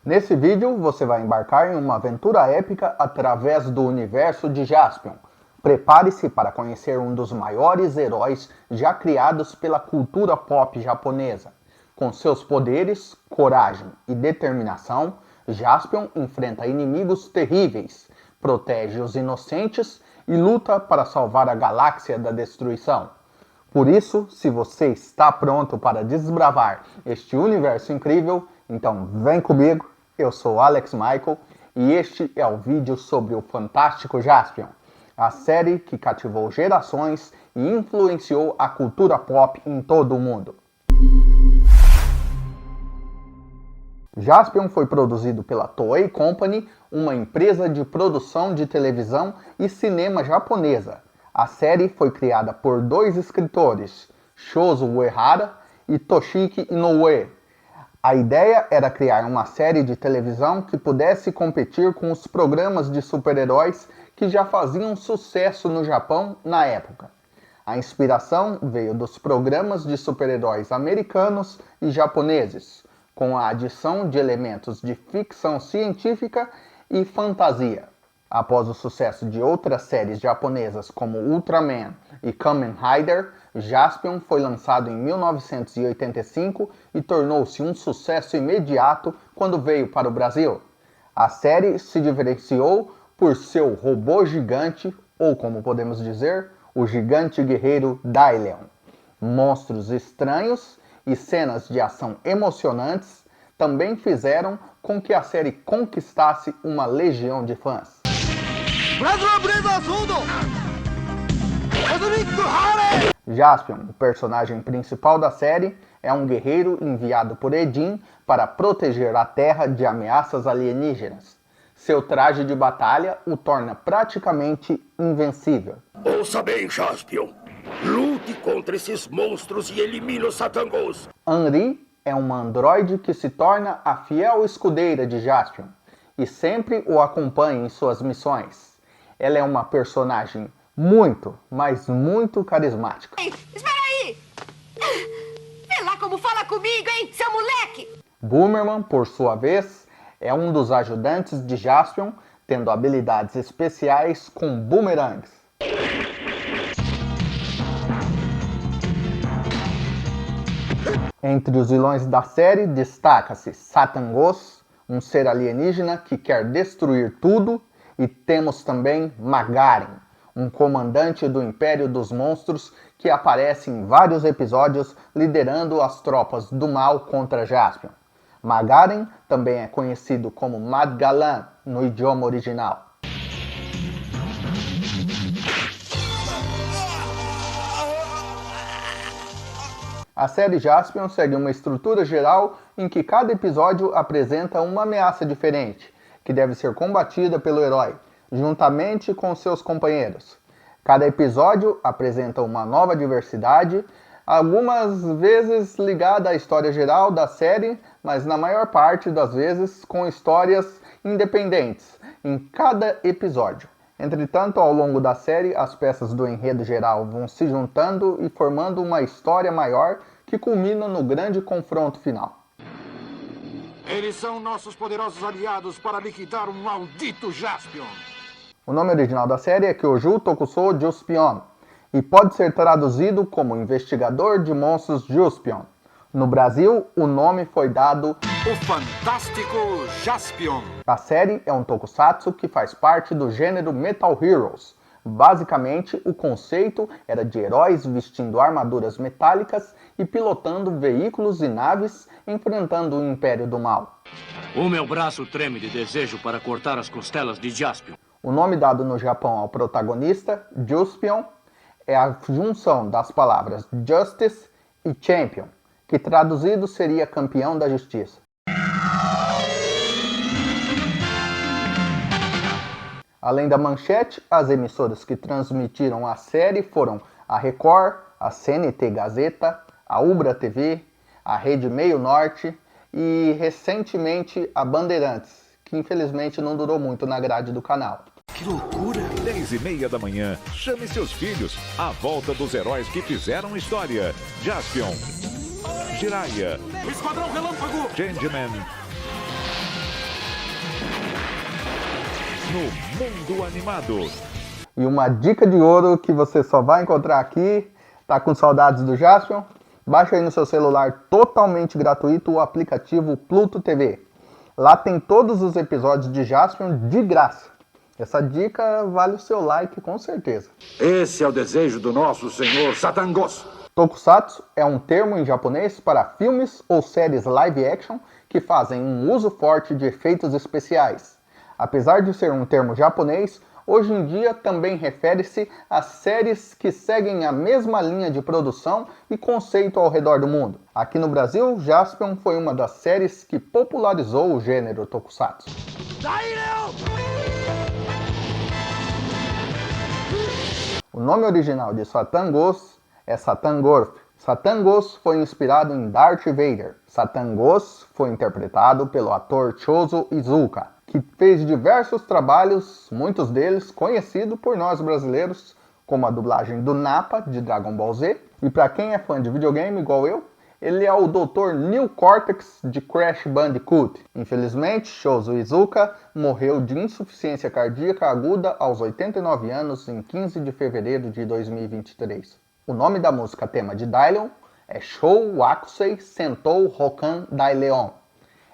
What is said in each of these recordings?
Nesse vídeo você vai embarcar em uma aventura épica através do universo de Jaspion. Prepare-se para conhecer um dos maiores heróis já criados pela cultura pop japonesa. Com seus poderes, coragem e determinação, Jaspion enfrenta inimigos terríveis, protege os inocentes e luta para salvar a galáxia da destruição. Por isso, se você está pronto para desbravar este universo incrível, então vem comigo, eu sou Alex Michael e este é o vídeo sobre o fantástico Jaspion, a série que cativou gerações e influenciou a cultura pop em todo o mundo. Jaspion foi produzido pela Toei Company, uma empresa de produção de televisão e cinema japonesa. A série foi criada por dois escritores, Shozo Uehara e Toshiki Inoue. A ideia era criar uma série de televisão que pudesse competir com os programas de super-heróis que já faziam sucesso no Japão na época. A inspiração veio dos programas de super-heróis americanos e japoneses, com a adição de elementos de ficção científica e fantasia. Após o sucesso de outras séries japonesas como Ultraman e Kamen Rider, Jaspion foi lançado em 1985 e tornou-se um sucesso imediato quando veio para o Brasil. A série se diferenciou por seu robô gigante, ou como podemos dizer, o gigante guerreiro Daileon. Monstros estranhos e cenas de ação emocionantes também fizeram com que a série conquistasse uma legião de fãs. Jaspion, o personagem principal da série, é um guerreiro enviado por Edin para proteger a Terra de ameaças alienígenas. Seu traje de batalha o torna praticamente invencível. Ouça bem, Jaspion. Lute contra esses monstros e elimine os satangos. Anri é uma androide que se torna a fiel escudeira de Jaspion e sempre o acompanha em suas missões. Ela é uma personagem muito, mas muito carismática. Ei, espera aí! Vê lá como fala comigo, hein, seu moleque! Boomerman, por sua vez, é um dos ajudantes de Jaspion, tendo habilidades especiais com boomerangues. Entre os vilões da série, destaca-se Satangos, um ser alienígena que quer destruir tudo, e temos também Magaren, um comandante do Império dos Monstros que aparece em vários episódios liderando as tropas do mal contra Jaspion. Magaren também é conhecido como Mad Galan no idioma original. A série Jaspion segue uma estrutura geral em que cada episódio apresenta uma ameaça diferente, que deve ser combatida pelo herói, juntamente com seus companheiros. Cada episódio apresenta uma nova diversidade, algumas vezes ligada à história geral da série, mas na maior parte das vezes com histórias independentes em cada episódio. Entretanto, ao longo da série, as peças do enredo geral vão se juntando e formando uma história maior que culmina no grande confronto final. Eles são nossos poderosos aliados para liquidar o maldito Jaspion. O nome original da série é Kyoju Tokusou Juspion e pode ser traduzido como Investigador de Monstros Juspion. No Brasil, o nome foi dado O Fantástico Jaspion. A série é um tokusatsu que faz parte do gênero Metal Heroes. Basicamente, o conceito era de heróis vestindo armaduras metálicas e pilotando veículos e naves, enfrentando o Império do Mal. O meu braço treme de desejo para cortar as costelas de Jaspion. O nome dado no Japão ao protagonista, Juspion, é a junção das palavras Justice e Champion, que traduzido seria campeão da justiça. Além da Manchete, as emissoras que transmitiram a série foram a Record, a CNT Gazeta, a Ubra TV, a Rede Meio Norte e, recentemente, a Bandeirantes, que infelizmente não durou muito na grade do canal. Que loucura! 10h30 da manhã, chame seus filhos. A volta dos heróis que fizeram história. Jaspion, Jiraiya, Esquadrão Relâmpago! Changeman, no Mundo Animado. E uma dica de ouro que você só vai encontrar aqui. Tá com saudades do Jaspion? Baixa aí no seu celular totalmente gratuito o aplicativo Pluto TV. Lá tem todos os episódios de Jaspion de graça. Essa dica vale o seu like com certeza. Esse é o desejo do nosso senhor Satangos. Tokusatsu é um termo em japonês para filmes ou séries live action que fazem um uso forte de efeitos especiais. Apesar de ser um termo japonês, hoje em dia também refere-se a séries que seguem a mesma linha de produção e conceito ao redor do mundo. Aqui no Brasil, Jaspion foi uma das séries que popularizou o gênero Tokusatsu. O nome original de Satangos é Satangorf. Satangos foi inspirado em Darth Vader. Satangos foi interpretado pelo ator Chozo Izuka, que fez diversos trabalhos, muitos deles conhecidos por nós brasileiros, como a dublagem do Nappa, de Dragon Ball Z. E para quem é fã de videogame igual eu, ele é o Dr. Neil Cortex de Crash Bandicoot. Infelizmente, Chozo Izuka morreu de insuficiência cardíaca aguda aos 89 anos em 15 de fevereiro de 2023. O nome da música tema de Daileon é Shou Wakusei Sentou Hokan Daileon.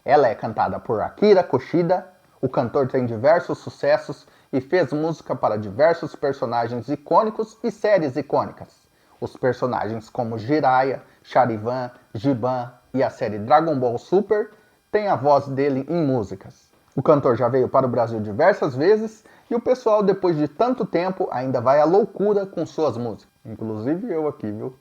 Ela é cantada por Akira Kushida. O cantor tem diversos sucessos e fez música para diversos personagens icônicos e séries icônicas. Os personagens como Jiraiya, Charivan, Giban e a série Dragon Ball Super têm a voz dele em músicas. O cantor já veio para o Brasil diversas vezes e o pessoal, depois de tanto tempo, ainda vai à loucura com suas músicas. Inclusive eu aqui, viu?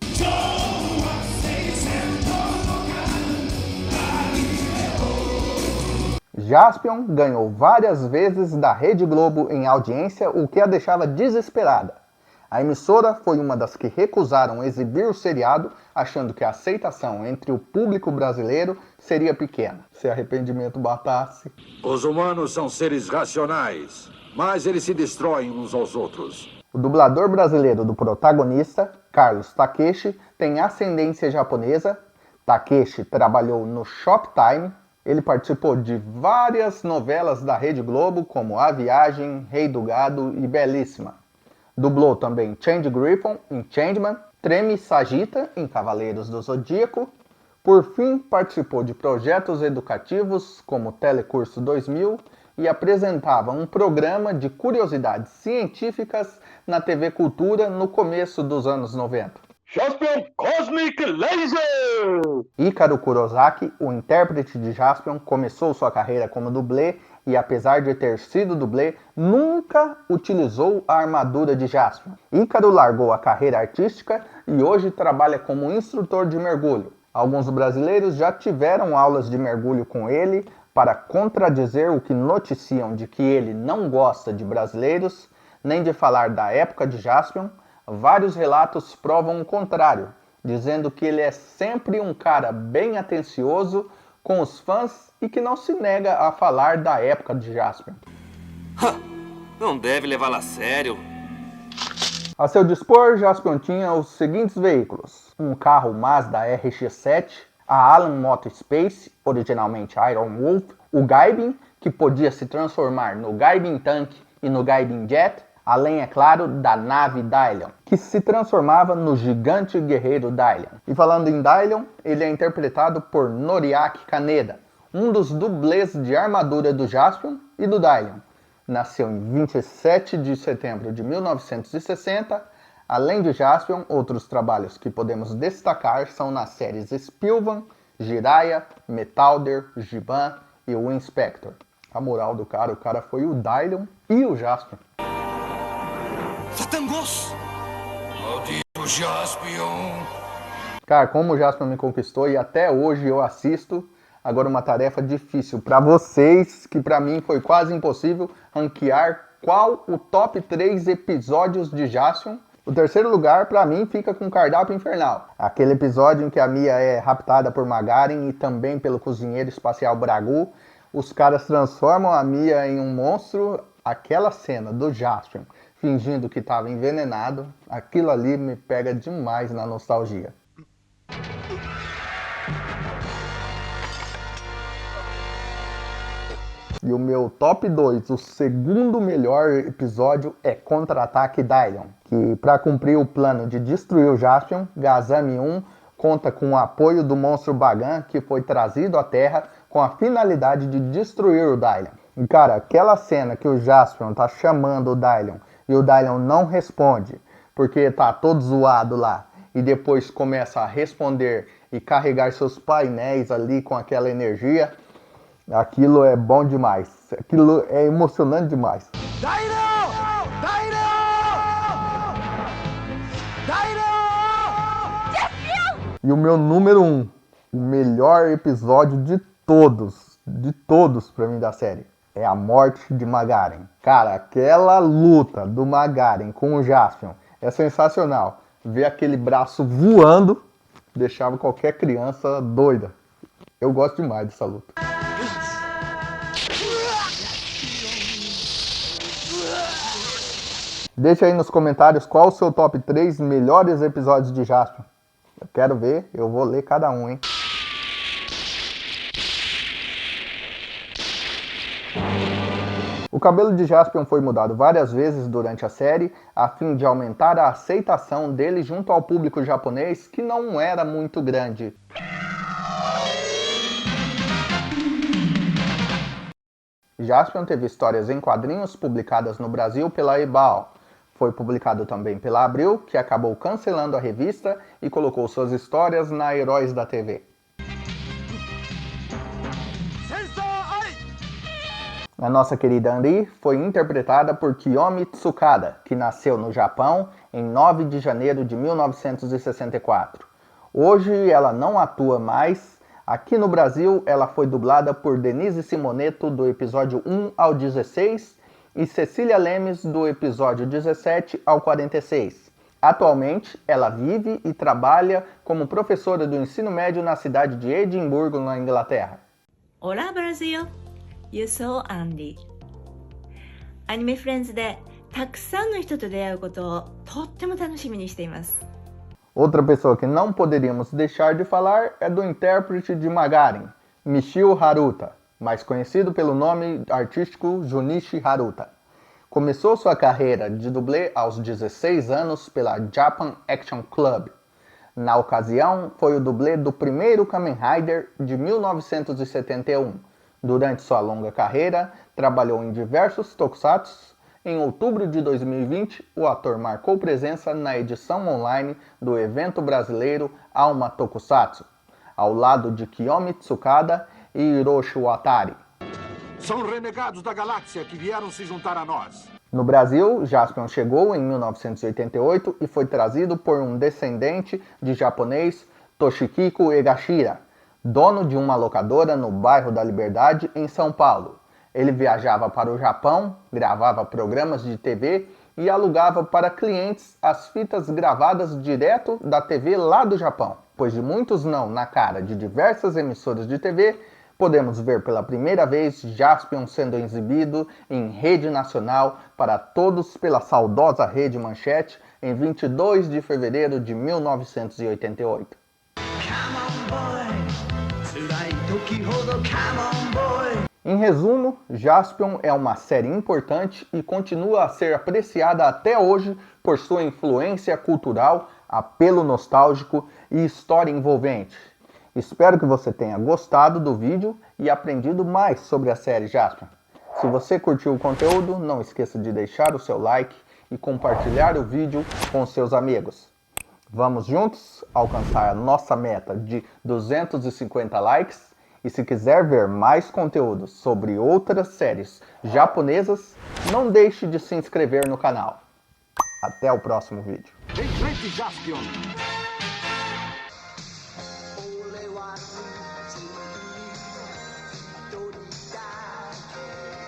Jaspion ganhou várias vezes da Rede Globo em audiência, o que a deixava desesperada. A emissora foi uma das que recusaram exibir o seriado, achando que a aceitação entre o público brasileiro seria pequena. Se arrependimento batasse. Os humanos são seres racionais, mas eles se destroem uns aos outros. O dublador brasileiro do protagonista, Carlos Takeshi, tem ascendência japonesa. Takeshi trabalhou no Shoptime. Ele participou de várias novelas da Rede Globo, como A Viagem, Rei do Gado e Belíssima. Dublou também Change Griffon em Changeman, Treme Sagita em Cavaleiros do Zodíaco. Por fim, participou de projetos educativos como Telecurso 2000 e apresentava um programa de curiosidades científicas na TV Cultura no começo dos anos 90. Jaspion Cosmic Laser! Ícaro Kurosaki, o intérprete de Jaspion, começou sua carreira como dublê e, apesar de ter sido dublê, nunca utilizou a armadura de Jaspion. Ícaro largou a carreira artística e hoje trabalha como instrutor de mergulho. Alguns brasileiros já tiveram aulas de mergulho com ele para contradizer o que noticiam de que ele não gosta de brasileiros, nem de falar da época de Jaspion. Vários relatos provam o contrário, dizendo que ele é sempre um cara bem atencioso com os fãs e que não se nega a falar da época de Jaspion. Não deve levá-la a sério. A seu dispor, Jaspion tinha os seguintes veículos: um carro Mazda RX-7, a Alan Moto Space, originalmente Iron Wolf, o Gaibin, que podia se transformar no Gaibin Tank e no Gaibin Jet, além, é claro, da nave Daileon, que se transformava no gigante guerreiro Daileon. E falando em Daileon, ele é interpretado por Noriaki Kaneda, um dos dublês de armadura do Jaspion e do Daileon. Nasceu em 27 de setembro de 1960. Além de Jaspion, outros trabalhos que podemos destacar são nas séries Spilvan, Jiraiya, Metalder, Giban e o Inspector. A moral do cara, o cara foi o Daileon e o Jaspion. Satangos! Maldito Jaspion! Cara, como o Jaspion me conquistou e até hoje eu assisto. Agora uma tarefa difícil para vocês, que para mim foi quase impossível, ranquear qual o top 3 episódios de Jaspion. O terceiro lugar, para mim, fica com Cardápio Infernal. Aquele episódio em que a Mia é raptada por Magarin e também pelo cozinheiro espacial Bragu. Os caras transformam a Mia em um monstro. Aquela cena do Jaspion fingindo que estava envenenado, aquilo ali me pega demais na nostalgia. E o meu top 2, o segundo melhor episódio é Contra-Ataque Dylion, que para cumprir o plano de destruir o Jaspion, Gazami 1 conta com o apoio do monstro Bagan, que foi trazido à Terra com a finalidade de destruir o Dylion. E cara, aquela cena que o Jaspion tá chamando o Dylion e o Dylion não responde, porque tá todo zoado lá, e depois começa a responder e carregar seus painéis ali com aquela energia, aquilo é bom demais, aquilo é emocionante demais. E o meu número 1, o melhor episódio de todos pra mim da série, é a morte de Magaren. Cara, aquela luta do Magaren com o Jaspion é sensacional. Ver aquele braço voando deixava qualquer criança doida. Eu gosto demais dessa luta. Deixa aí nos comentários qual o seu top 3 melhores episódios de Jaspion. Eu quero ver, eu vou ler cada um, hein? O cabelo de Jaspion foi mudado várias vezes durante a série, a fim de aumentar a aceitação dele junto ao público japonês, que não era muito grande. Jaspion teve histórias em quadrinhos publicadas no Brasil pela Ebal. Foi publicado também pela Abril, que acabou cancelando a revista e colocou suas histórias na Heróis da TV. A nossa querida Anri foi interpretada por Kiyomi Tsukada, que nasceu no Japão em 9 de janeiro de 1964. Hoje ela não atua mais. Aqui no Brasil ela foi dublada por Denise Simoneto do episódio 1 ao 16 e Cecília Lemes do episódio 17 ao 46. Atualmente ela vive e trabalha como professora do ensino médio na cidade de Edimburgo, na Inglaterra. Olá, Brasil! Eu sou Andy. Anime Friends でたくさんの人と出会うことをとっても楽しみにしています。 Outra pessoa que não poderíamos deixar de falar é do intérprete de Magaren, Michio Haruta, mais conhecido pelo nome artístico Junichi Haruta. Começou sua carreira de dublê aos 16 anos pela Japan Action Club. Na ocasião, foi o dublê do primeiro Kamen Rider de 1971. Durante sua longa carreira, trabalhou em diversos tokusatsu. Em outubro de 2020, o ator marcou presença na edição online do evento brasileiro Alma Tokusatsu, ao lado de Kiyomi Tsukada e Hiroshi Watari. São renegados da galáxia que vieram se juntar a nós. No Brasil, Jaspion chegou em 1988 e foi trazido por um descendente de japonês, Toshihiko Egashira, dono de uma locadora no bairro da Liberdade, em São Paulo. Ele viajava para o Japão, gravava programas de TV e alugava para clientes as fitas gravadas direto da TV lá do Japão. Pois de muitos não na cara de diversas emissoras de TV, podemos ver pela primeira vez Jaspion sendo exibido em rede nacional para todos pela saudosa Rede Manchete em 22 de fevereiro de 1988. Em resumo, Jaspion é uma série importante e continua a ser apreciada até hoje por sua influência cultural, apelo nostálgico e história envolvente. Espero que você tenha gostado do vídeo e aprendido mais sobre a série Jaspion. Se você curtiu o conteúdo, não esqueça de deixar o seu like e compartilhar o vídeo com seus amigos. Vamos juntos alcançar a nossa meta de 250 likes. E se quiser ver mais conteúdo sobre outras séries japonesas, não deixe de se inscrever no canal. Até o próximo vídeo. Em frente, Jaspion!